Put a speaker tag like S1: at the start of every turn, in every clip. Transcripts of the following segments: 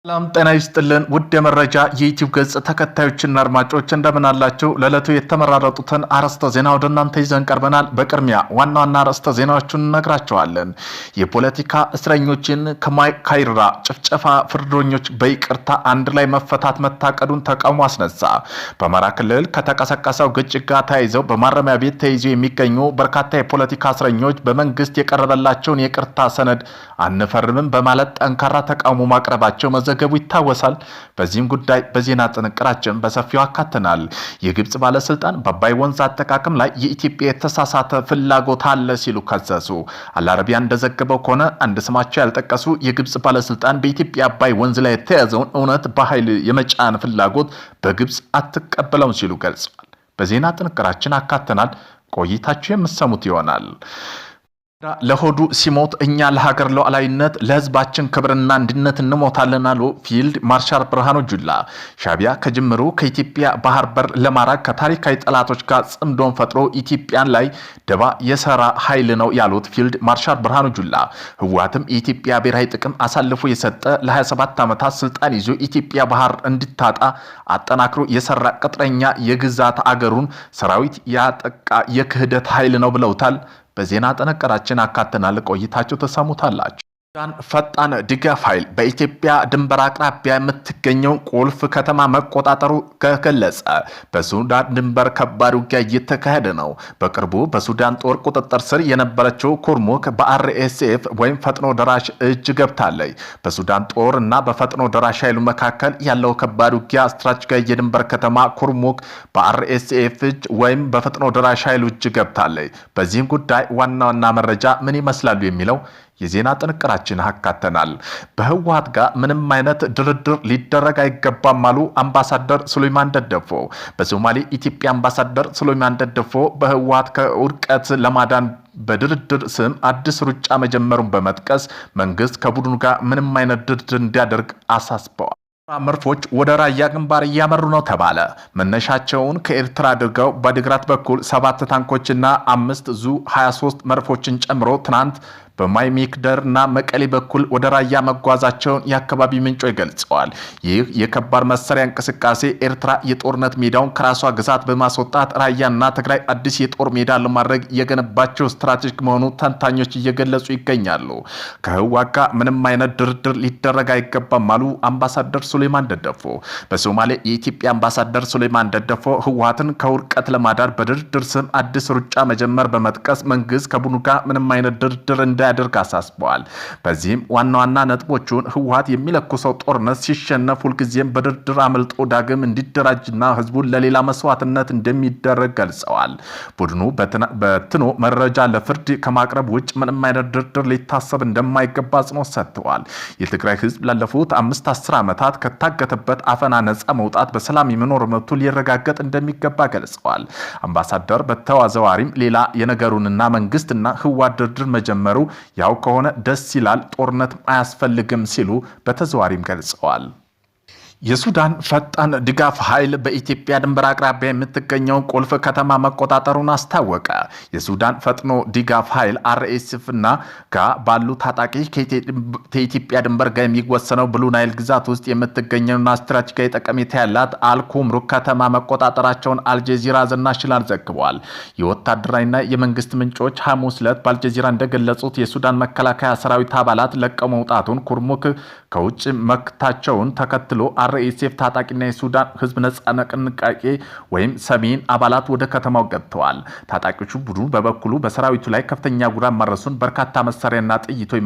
S1: ሰላም ጤና ይስጥልን ውድ የመረጃ የዩቲዩብ ገጽ ተከታዮችና አድማጮች እንደምን አላችሁ? ለዕለቱ የተመራረጡትን አርዕስተ ዜና ወደ እናንተ ይዘን ቀርበናል። በቅድሚያ ዋና ዋና አርዕስተ ዜናዎቹን እነግራችኋለን። የፖለቲካ እስረኞችን ከማይካድራ ጭፍጨፋ ፍርደኞች በይቅርታ አንድ ላይ መፈታት መታቀዱን ተቃውሞ አስነሳ። በአማራ ክልል ከተቀሰቀሰው ግጭት ጋር ተያይዘው በማረሚያ ቤት ተይዘው የሚገኙ በርካታ የፖለቲካ እስረኞች በመንግስት የቀረበላቸውን የይቅርታ ሰነድ አንፈርምም በማለት ጠንካራ ተቃውሞ ማቅረባቸው ዘገቡ ይታወሳል። በዚህም ጉዳይ በዜና ጥንቅራችን በሰፊው አካተናል። የግብጽ ባለስልጣን በአባይ ወንዝ አጠቃቀም ላይ የኢትዮጵያ የተሳሳተ ፍላጎት አለ ሲሉ ከሰሱ። አልአረቢያ እንደዘገበው ከሆነ አንድ ስማቸው ያልጠቀሱ የግብጽ ባለስልጣን በኢትዮጵያ አባይ ወንዝ ላይ የተያዘውን እውነት በኃይል የመጫን ፍላጎት በግብጽ አትቀበለውም ሲሉ ገልጸዋል። በዜና ጥንቅራችን አካተናል። ቆይታችሁ የምትሰሙት ይሆናል። ለሆዱ ሲሞት እኛ ለሀገር ሉዓላዊነት ለህዝባችን ክብርና አንድነት እንሞታለን አሉ ፊልድ ማርሻል ብርሃኑ ጁላ። ሻዕቢያ ከጅምሩ ከኢትዮጵያ ባህር በር ለማራቅ ከታሪካዊ ጠላቶች ጋር ጽምዶን ፈጥሮ ኢትዮጵያን ላይ ደባ የሰራ ኃይል ነው ያሉት ፊልድ ማርሻል ብርሃኑ ጁላ ህወሓትም የኢትዮጵያ ብሔራዊ ጥቅም አሳልፎ የሰጠ ለ27 ዓመታት ስልጣን ይዞ ኢትዮጵያ ባህር እንድታጣ አጠናክሮ የሰራ ቅጥረኛ የግዛት አገሩን ሰራዊት ያጠቃ የክህደት ኃይል ነው ብለውታል። በዜና ጥንቅራችን አካተናል። ቆይታችሁ ተሰሙታላችሁ። ሱዳን ፈጣን ድጋፍ ኃይል በኢትዮጵያ ድንበር አቅራቢያ የምትገኘው ቁልፍ ከተማ መቆጣጠሩ ተገለጸ። በሱዳን ድንበር ከባድ ውጊያ እየተካሄደ ነው። በቅርቡ በሱዳን ጦር ቁጥጥር ስር የነበረችው ኩርሙክ በአርኤስኤፍ ወይም ፈጥኖ ደራሽ እጅ ገብታለች። በሱዳን ጦር እና በፈጥኖ ደራሽ ኃይሉ መካከል ያለው ከባድ ውጊያ ስትራቴጂካዊ የድንበር ከተማ ኩርሙክ በአርኤስኤፍ እጅ ወይም በፈጥኖ ደራሽ ኃይሉ እጅ ገብታለች። በዚህም ጉዳይ ዋና ዋና መረጃ ምን ይመስላሉ የሚለው የዜና ጥንቅራችን አካተናል። በህወሓት ጋር ምንም አይነት ድርድር ሊደረግ አይገባም አሉ አምባሳደር ሱሌማን ደደፎ። በሶማሌ ኢትዮጵያ አምባሳደር ሱሌማን ደደፎ በህወሓት ከውድቀት ለማዳን በድርድር ስም አዲስ ሩጫ መጀመሩን በመጥቀስ መንግስት ከቡድኑ ጋር ምንም አይነት ድርድር እንዲያደርግ አሳስበዋል። መርፎች ወደ ራያ ግንባር እያመሩ ነው ተባለ። መነሻቸውን ከኤርትራ አድርገው በአዲግራት በኩል 7 ታንኮችና 5 ዙ 23 መርፎችን ጨምሮ ትናንት በማይሚክደር እና መቀሌ በኩል ወደ ራያ መጓዛቸውን የአካባቢ ምንጮች ገልጸዋል። ይህ የከባድ መሳሪያ እንቅስቃሴ ኤርትራ የጦርነት ሜዳውን ከራሷ ግዛት በማስወጣት ራያና ትግራይ አዲስ የጦር ሜዳ ለማድረግ የገነባቸው ስትራቴጂክ መሆኑ ተንታኞች እየገለጹ ይገኛሉ። ከህወሓት ጋር ምንም አይነት ድርድር ሊደረግ አይገባም አሉ አምባሳደር ሱሌማን ደደፎ። በሶማሌ የኢትዮጵያ አምባሳደር ሱሌማን ደደፎ ህወሓትን ከውድቀት ለማዳር በድርድር ስም አዲስ ሩጫ መጀመር በመጥቀስ መንግስት ከቡድኑ ጋር ምንም አይነት ድርድር እንዳያደርግ አሳስበዋል። በዚህም ዋና ዋና ነጥቦቹን ህወሓት የሚለኩሰው ጦርነት ሲሸነፍ ሁልጊዜም በድርድር አመልጦ ዳግም እንዲደራጅና ህዝቡን ለሌላ መስዋዕትነት እንደሚደረግ ገልጸዋል። ቡድኑ በትኖ መረጃ ለፍርድ ከማቅረብ ውጭ ምንም አይነት ድርድር ሊታሰብ እንደማይገባ አጽንኦት ሰጥተዋል። የትግራይ ህዝብ ላለፉት 5-10 ዓመታት ከታገተበት አፈና ነጻ መውጣት በሰላም የመኖር መብቱ ሊረጋገጥ እንደሚገባ ገልጸዋል። አምባሳደር በተዘዋዋሪም ሌላ የነገሩንና መንግስትና ህወሓት ድርድር መጀመሩ ያው ከሆነ ደስ ይላል፣ ጦርነት አያስፈልግም ሲሉ በተዘዋሪም ገልጸዋል። የሱዳን ፈጣን ድጋፍ ኃይል በኢትዮጵያ ድንበር አቅራቢያ የምትገኘውን ቁልፍ ከተማ መቆጣጠሩን አስታወቀ። የሱዳን ፈጥኖ ድጋፍ ኃይል አርኤስኤፍ እና ጋር ባሉ ታጣቂ ከኢትዮጵያ ድንበር ጋር የሚወሰነው ብሉ ናይል ግዛት ውስጥ የምትገኘውና ስትራቴጂካዊ ጠቀሜታ ያላት አልኩምሩክ ከተማ መቆጣጠራቸውን አልጀዚራ ናሽናል ዘግቧል። የወታደራዊና የመንግስት ምንጮች ሐሙስ ዕለት በአልጀዚራ እንደገለጹት የሱዳን መከላከያ ሰራዊት አባላት ለቀው መውጣቱን ኩርሙክ ከውጭ መክታቸውን ተከትሎ አርኤስኤፍ ታጣቂና የሱዳን ህዝብ ነጻነት ንቅናቄ ወይም ሰሜን አባላት ወደ ከተማው ገብተዋል። ታጣቂዎቹ ቡድኑ በበኩሉ በሰራዊቱ ላይ ከፍተኛ ጉዳት ማድረሱን በርካታ መሳሪያና ጥይቶች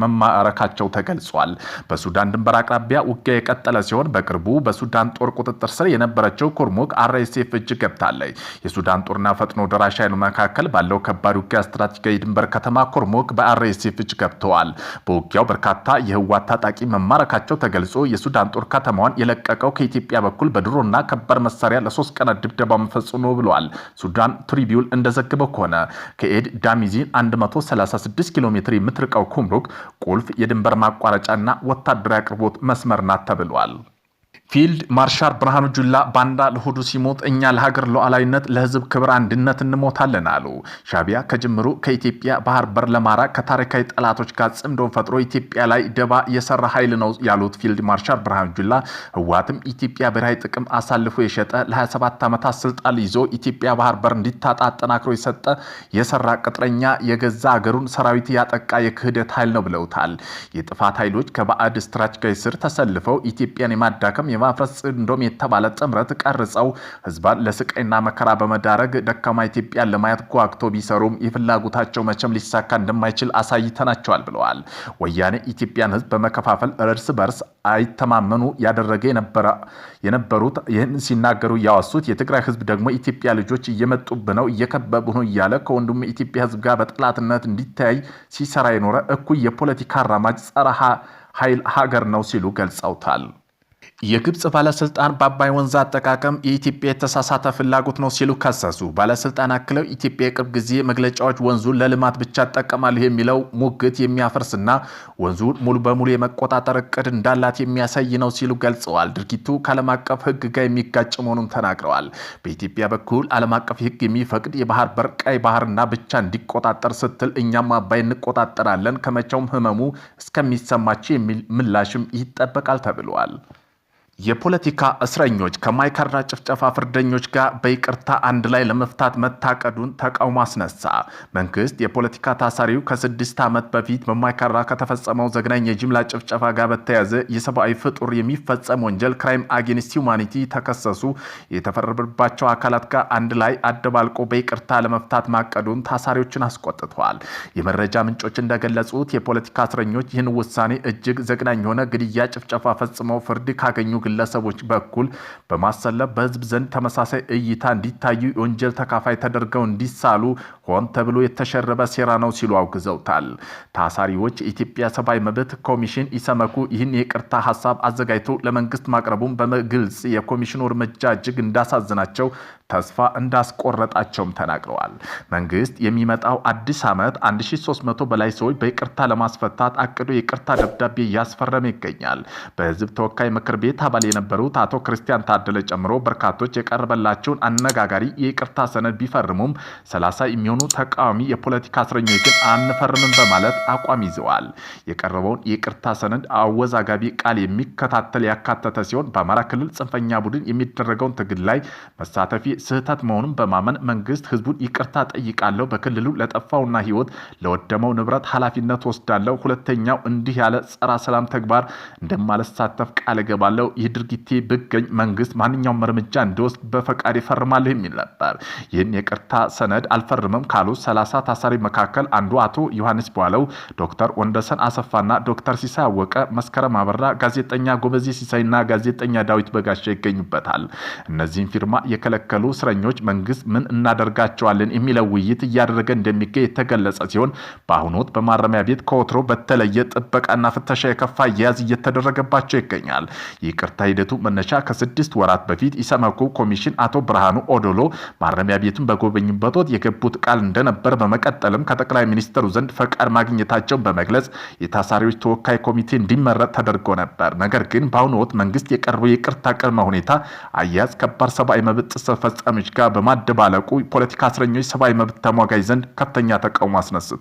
S1: መማረካቸው ተገልጿል። በሱዳን ድንበር አቅራቢያ ውጊያ የቀጠለ ሲሆን በቅርቡ በሱዳን ጦር ቁጥጥር ስር የነበረችው ኩርሙክ አርኤስኤፍ እጅ ገብታለች። የሱዳን ጦርና ፈጥኖ ደራሽ ኃይሉ መካከል ባለው ከባድ ውጊያ ስትራቴጂካዊ የድንበር ከተማ ኩርሙክ በአርኤስኤፍ እጅ ገብተዋል። በውጊያው በርካታ የህወሓት ታጣቂ መማረካቸው ተገልጾ የሱዳን ጦር ከተማዋን የለቀቀው ከኢትዮጵያ በኩል በድሮና ከባድ መሳሪያ ለ3 ቀናት ድብደባ መፈጸሙ ነው ብለዋል። ሱዳን ትሪቢዩን እንደዘገበው ከሆነ ከኤድ ዳሚዚን 136 ኪሎ ሜትር የምትርቀው ኩምሩክ ቁልፍ የድንበር ማቋረጫና ወታደራዊ አቅርቦት መስመር ናት ተብሏል። ፊልድ ማርሻል ብርሃኑ ጁላ ባንዳ ለሆዱ ሲሞት እኛ ለሀገር ሉዓላዊነት ለህዝብ ክብር አንድነት እንሞታለን አሉ። ሻዕቢያ ከጅምሩ ከኢትዮጵያ ባህር በር ለማራቅ ከታሪካዊ ጠላቶች ጋር ጽምዶን ፈጥሮ ኢትዮጵያ ላይ ደባ የሰራ ኃይል ነው ያሉት ፊልድ ማርሻል ብርሃኑ ጁላ ህወሓትም ኢትዮጵያ ብሔራዊ ጥቅም አሳልፎ የሸጠ ለ27 ዓመታት ስልጣን ይዞ ኢትዮጵያ ባህር በር እንዲታጣ አጠናክሮ የሰጠ የሰራ ቅጥረኛ የገዛ ሀገሩን ሰራዊት ያጠቃ የክህደት ኃይል ነው ብለውታል። የጥፋት ኃይሎች ከባዕድ ስትራቴጂካዊ ስር ተሰልፈው ኢትዮጵያን የማዳከም የማፍረስ ጽምዶም የተባለ ጥምረት ቀርጸው ህዝባን ለስቃይና መከራ በመዳረግ ደካማ ኢትዮጵያን ለማየት ጓግቶ ቢሰሩም የፍላጎታቸው መቼም ሊሳካ እንደማይችል አሳይተናቸዋል ብለዋል። ወያኔ ኢትዮጵያን ህዝብ በመከፋፈል እርስ በርስ አይተማመኑ ያደረገ የነበሩት ይህን ሲናገሩ ያወሱት የትግራይ ህዝብ ደግሞ ኢትዮጵያ ልጆች እየመጡብን ነው እየከበቡ ነው እያለ ከወንድሙ የኢትዮጵያ ህዝብ ጋር በጠላትነት እንዲተያይ ሲሰራ የኖረ እኩይ የፖለቲካ አራማጅ ጸረ ኃይል ሀገር ነው ሲሉ ገልጸውታል። የግብጽ ባለስልጣን በአባይ ወንዝ አጠቃቀም የኢትዮጵያ የተሳሳተ ፍላጎት ነው ሲሉ ከሰሱ። ባለስልጣን አክለው ኢትዮጵያ የቅርብ ጊዜ መግለጫዎች ወንዙን ለልማት ብቻ እጠቀማለሁ የሚለው ሙግት የሚያፈርስና ወንዙን ሙሉ በሙሉ የመቆጣጠር እቅድ እንዳላት የሚያሳይ ነው ሲሉ ገልጸዋል። ድርጊቱ ከዓለም አቀፍ ህግ ጋር የሚጋጭ መሆኑን ተናግረዋል። በኢትዮጵያ በኩል ዓለም አቀፍ ህግ የሚፈቅድ የባህር በር ቀይ ባህርና ብቻ እንዲቆጣጠር ስትል እኛም አባይ እንቆጣጠራለን ከመቼውም ህመሙ እስከሚሰማቸው የሚል ምላሽም ይጠበቃል ተብሏል። የፖለቲካ እስረኞች ከማይካድራ ጭፍጨፋ ፍርደኞች ጋር በይቅርታ አንድ ላይ ለመፍታት መታቀዱን ተቃውሞ አስነሳ። መንግስት የፖለቲካ ታሳሪው ከ6 ዓመት በፊት በማይካድራ ከተፈጸመው ዘግናኝ የጅምላ ጭፍጨፋ ጋር በተያያዘ የሰብአዊ ፍጡር የሚፈጸም ወንጀል ክራይም አጌንስት ሁማኒቲ ተከሰሱ የተፈረደባቸው አካላት ጋር አንድ ላይ አደባልቆ በይቅርታ ለመፍታት ማቀዱን ታሳሪዎችን አስቆጥተዋል። የመረጃ ምንጮች እንደገለጹት የፖለቲካ እስረኞች ይህን ውሳኔ እጅግ ዘግናኝ የሆነ ግድያ ጭፍጨፋ ፈጽመው ፍርድ ካገኙ ግለሰቦች በኩል በማሰለፍ በህዝብ ዘንድ ተመሳሳይ እይታ እንዲታዩ የወንጀል ተካፋይ ተደርገው እንዲሳሉ ሆን ተብሎ የተሸረበ ሴራ ነው ሲሉ አውግዘውታል። ታሳሪዎች የኢትዮጵያ ሰብአዊ መብት ኮሚሽን ኢሰመኩ ይህን የይቅርታ ሀሳብ አዘጋጅቶ ለመንግስት ማቅረቡን በግልጽ የኮሚሽኑ እርምጃ እጅግ እንዳሳዝናቸው ተስፋ እንዳስቆረጣቸውም ተናግረዋል። መንግስት የሚመጣው አዲስ ዓመት 1300 በላይ ሰዎች በይቅርታ ለማስፈታት አቅዶ የይቅርታ ደብዳቤ እያስፈረመ ይገኛል። በህዝብ ተወካይ ምክር ቤት አባል የነበሩት አቶ ክርስቲያን ታደለ ጨምሮ በርካቶች የቀረበላቸውን አነጋጋሪ የይቅርታ ሰነድ ቢፈርሙም 30 የሚሆኑ ተቃዋሚ የፖለቲካ እስረኞች ግን አንፈርምም በማለት አቋም ይዘዋል። የቀረበውን የይቅርታ ሰነድ አወዛጋቢ ቃል የሚከታተል ያካተተ ሲሆን በአማራ ክልል ጽንፈኛ ቡድን የሚደረገውን ትግል ላይ መሳተፊ ስህተት መሆኑን በማመን መንግስት ህዝቡን ይቅርታ ጠይቃለሁ፣ በክልሉ ለጠፋውና ህይወት ለወደመው ንብረት ኃላፊነት ወስዳለሁ፣ ሁለተኛው እንዲህ ያለ ጸረ ሰላም ተግባር እንደማልሳተፍ ቃል እገባለሁ፣ ይህ ድርጊቴ ብገኝ መንግስት ማንኛውም እርምጃ እንዲወስድ በፈቃድ ይፈርማለሁ የሚል ነበር። ይህን የይቅርታ ሰነድ አልፈርምም ካሉ 30 ታሳሪ መካከል አንዱ አቶ ዮሐንስ ቧለው፣ ዶክተር ወንደሰን አሰፋና ዶክተር ሲሳይ አወቀ፣ መስከረም አበራ፣ ጋዜጠኛ ጎበዜ ሲሳይና ጋዜጠኛ ዳዊት በጋሻ ይገኙበታል። እነዚህን ፊርማ የከለከሉ እስረኞች መንግስት ምን እናደርጋቸዋለን የሚለው ውይይት እያደረገ እንደሚገኝ የተገለጸ ሲሆን በአሁኑ ወቅት በማረሚያ ቤት ከወትሮ በተለየ ጥበቃና ፍተሻ የከፋ አያያዝ እየተደረገባቸው ይገኛል። ይቅርታ ሂደቱ መነሻ ከ6 ወራት በፊት ኢሰመኮ ኮሚሽን አቶ ብርሃኑ ኦዶሎ ማረሚያ ቤቱን በጎበኙበት ወቅት የገቡት ቃል እንደነበር በመቀጠልም ከጠቅላይ ሚኒስትሩ ዘንድ ፈቃድ ማግኘታቸውን በመግለጽ የታሳሪዎች ተወካይ ኮሚቴ እንዲመረጥ ተደርጎ ነበር። ነገር ግን በአሁኑ ወቅት መንግስት የቀረበው የይቅርታ ቅድመ ሁኔታ አያያዝ ከባድ ሰብአዊ መብት ጥሰት ፈጻሚዎች ጋር በማደባለቁ ፖለቲካ እስረኞች ሰብአዊ መብት ተሟጋጅ ዘንድ ከፍተኛ ተቃውሞ አስነስቷል።